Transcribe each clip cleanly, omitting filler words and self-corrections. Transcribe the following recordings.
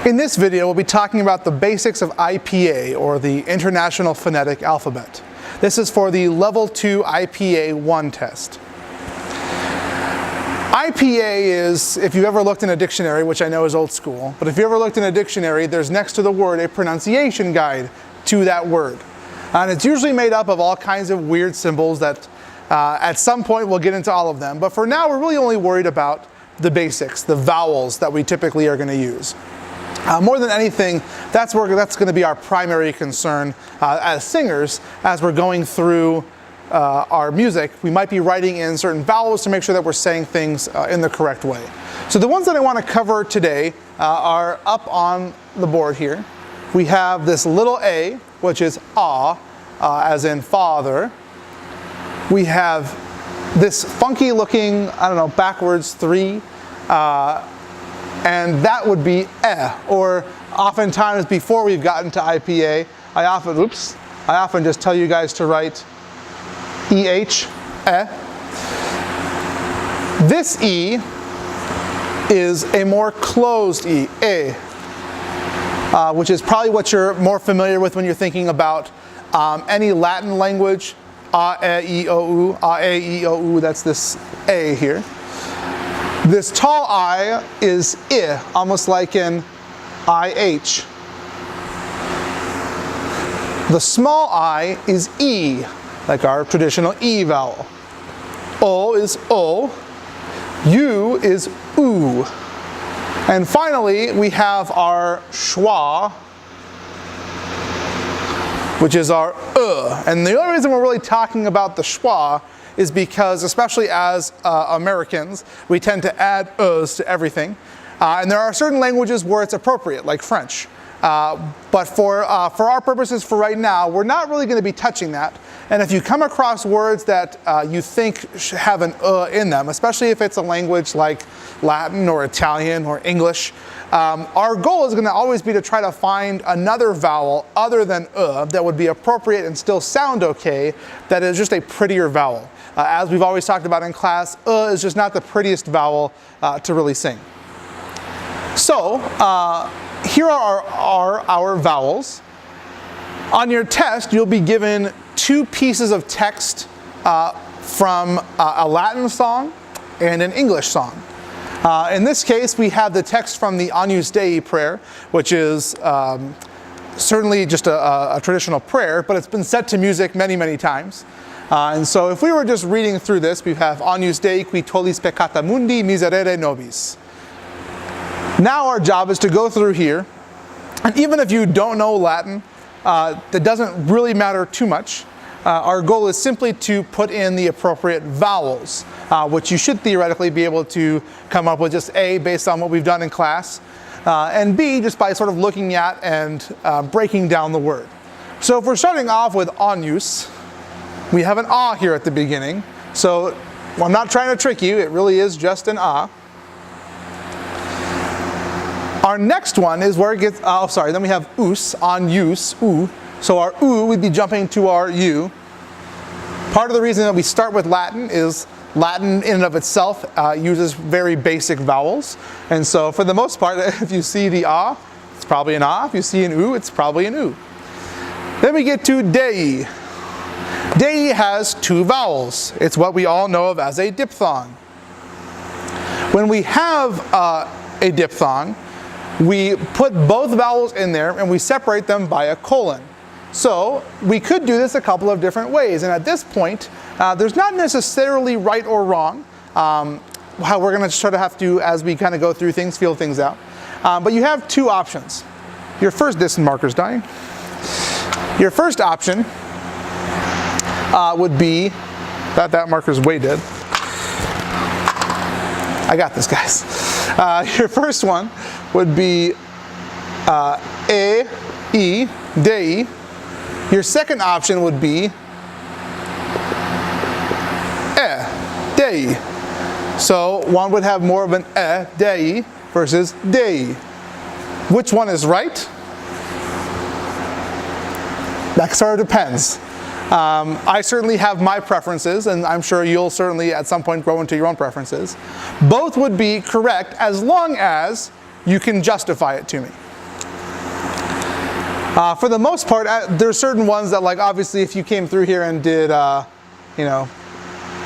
In this video, we'll be talking about the basics of IPA, or the International Phonetic Alphabet. This is for the Level 2 IPA 1 test. IPA is, if you ever looked in a dictionary, which I know is old school, but if you ever looked in a dictionary, there's next to the word a pronunciation guide to that word. And it's usually made up of all kinds of weird symbols that at some point we'll get into all of them. But for now, we're really only worried about the basics, the vowels that we typically are going to use. More than anything, that's going to be our primary concern as singers as we're going through our music. We might be writing in certain vowels to make sure that we're saying things in the correct way. So the ones that I want to cover today are up on the board here. We have this little a, which is ah, as in father. We have this funky looking, I don't know, backwards 3. And that would be eh, or oftentimes before we've gotten to IPA, I often just tell you guys to write EH, eh. This E is a more closed E, which is probably what you're more familiar with when you're thinking about any Latin language, a, e, o, u, that's this A here. This tall I is I, almost like in IH. The small I is E, like our traditional E vowel. O is O, U is U. And finally, we have our schwa, which is our And the only reason we're really talking about the schwa is because, especially as Americans, we tend to add to everything. And there are certain languages where it's appropriate, like French. But for our purposes for right now, we're not really going to be touching that. And if you come across words that you think have an in them, especially if it's a language like Latin or Italian or English, our goal is going to always be to try to find another vowel other than that would be appropriate and still sound okay, that is just a prettier vowel. As we've always talked about in class, is just not the prettiest vowel to really sing. So, here are our vowels. On your test, you'll be given 2 pieces of text from a Latin song and an English song. In this case, we have the text from the Agnus Dei prayer, which is certainly just a traditional prayer, but it's been set to music many, many times. And so if we were just reading through this, we have Agnus Dei qui tollis peccata mundi miserere nobis. Now our job is to go through here, and even if you don't know Latin, that doesn't really matter too much. Our goal is simply to put in the appropriate vowels, which you should theoretically be able to come up with just A, based on what we've done in class, and B, just by sort of looking at and breaking down the word. So if we're starting off with Agnus, we have an ah here at the beginning. So I'm not trying to trick you, it really is just an ah. Our next one is where it gets, then we have us, Agnus, u. So our u, we'd be jumping to our u. Part of the reason that we start with Latin is Latin in and of itself uses very basic vowels. And so for the most part, if you see the ah, it's probably an ah. If you see an u, it's probably an u. Then we get to Dei. Dei has 2 vowels. It's what we all know of as a diphthong. When we have a diphthong, we put both vowels in there and we separate them by a colon. So we could do this a couple of different ways. And at this point, there's not necessarily right or wrong. How we're going to sort of have to, as we kind of go through things, feel things out. But you have 2 options. Your first, this marker's dying. Your first option would be, that marker's way dead. I got this, guys. Your first one would be e, dei. Your second option would be dei. So one would have more of an dei versus dei. Which one is right? That sort of depends. I certainly have my preferences, and I'm sure you'll certainly at some point grow into your own preferences. Both would be correct as long as you can justify it to me. For the most part, there's certain ones that, like, obviously if you came through here and did, you know,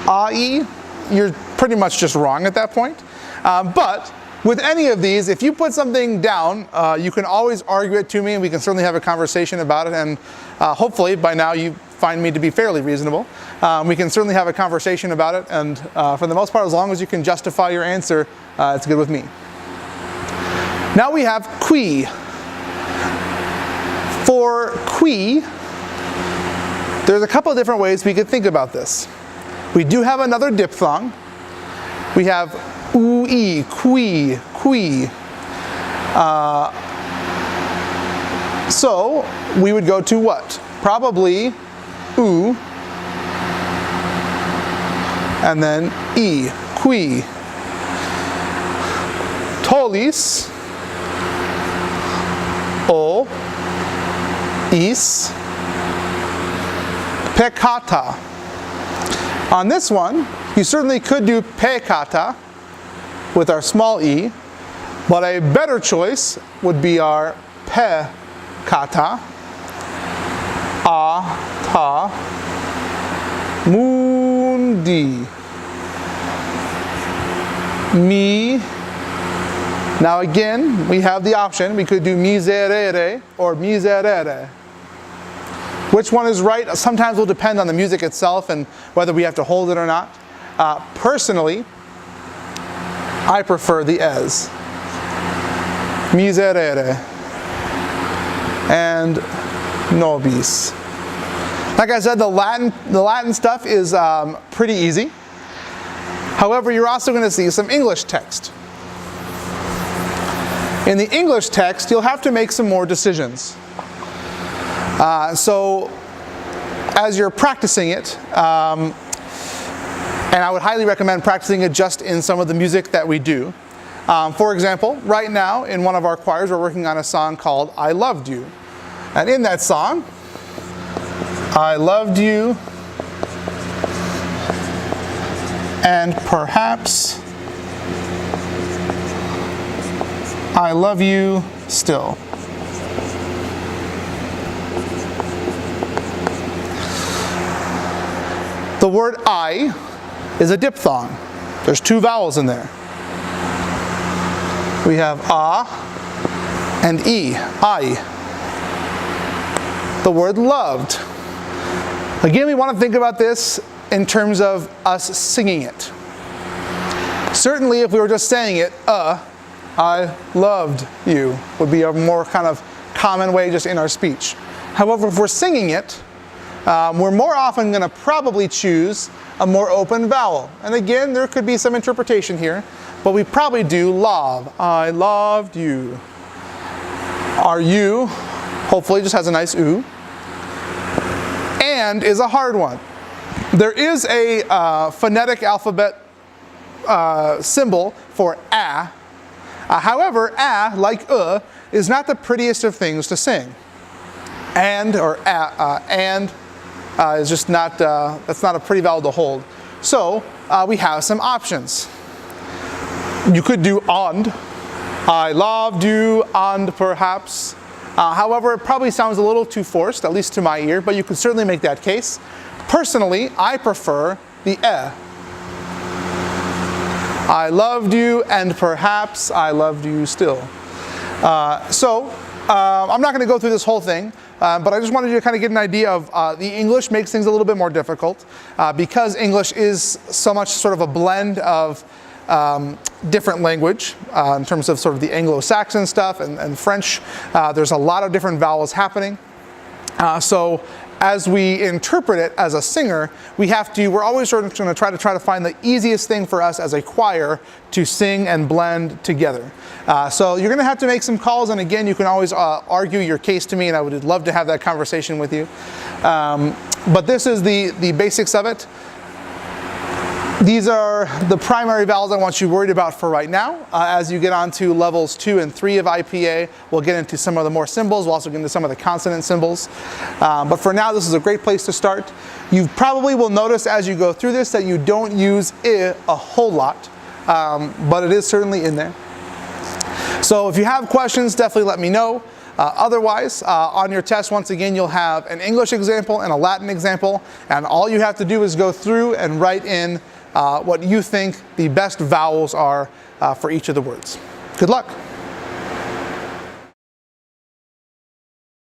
A-E, you're pretty much just wrong at that point. But with any of these, if you put something down, you can always argue it to me and we can certainly have a conversation about it, and hopefully by now you find me to be fairly reasonable. We can certainly have a conversation about it, and for the most part, as long as you can justify your answer, it's good with me. Now we have qui. For qui, there's a couple of different ways we could think about this. We do have another diphthong. We have ui, qui, qui. So we would go to what? Probably u, and then e, qui. Tolis, o, is, pekata. On this one, you certainly could do pekata with our small e, but a better choice would be our pekata, a, ta, mundi, mi. Now again, we have the option. We could do miserere or miserere. Which one is right? Sometimes will depend on the music itself and whether we have to hold it or not. Personally, I prefer the es. Miserere and nobis. Like I said, the Latin stuff is pretty easy. However, you're also going to see some English text. In the English text, you'll have to make some more decisions. So as you're practicing it, and I would highly recommend practicing it just in some of the music that we do. For example, right now in one of our choirs, we're working on a song called I Loved You. And in that song, I loved you, and perhaps I love you still. The word I is a diphthong. There's two vowels in there. We have a and e, I. The word loved. Again, we want to think about this in terms of us singing it. Certainly, if we were just saying it, I loved you, would be a more kind of common way just in our speech. However, if we're singing it, we're more often going to probably choose a more open vowel. And again, there could be some interpretation here, but we probably do love. I loved you. Our you, hopefully, just has a nice oo. And is a hard one. There is a phonetic alphabet symbol for a. However, a, like is not the prettiest of things to sing. And, or and, is just not, that's not a pretty vowel to hold. So, we have some options. You could do and. I loved you, and perhaps. However, it probably sounds a little too forced, at least to my ear, but you could certainly make that case. Personally, I prefer the e. I loved you, and perhaps I loved you still. I'm not going to go through this whole thing, but I just wanted you to kind of get an idea of the English makes things a little bit more difficult because English is so much sort of a blend of different language in terms of sort of the Anglo-Saxon stuff and French. There's a lot of different vowels happening. So as we interpret it as a singer, we're always sort of going to try to find the easiest thing for us as a choir to sing and blend together. So you're going to have to make some calls, and again, you can always argue your case to me, and I would love to have that conversation with you. But this is the basics of it. These are the primary vowels I want you worried about for right now. As you get on to levels 2 and 3 of IPA, we'll get into some of the more symbols. We'll also get into some of the consonant symbols. But for now, this is a great place to start. You probably will notice as you go through this that you don't use I a whole lot, but it is certainly in there. So if you have questions, definitely let me know. Otherwise, on your test, once again, you'll have an English example and a Latin example, and all you have to do is go through and write in what you think the best vowels are for each of the words. Good luck.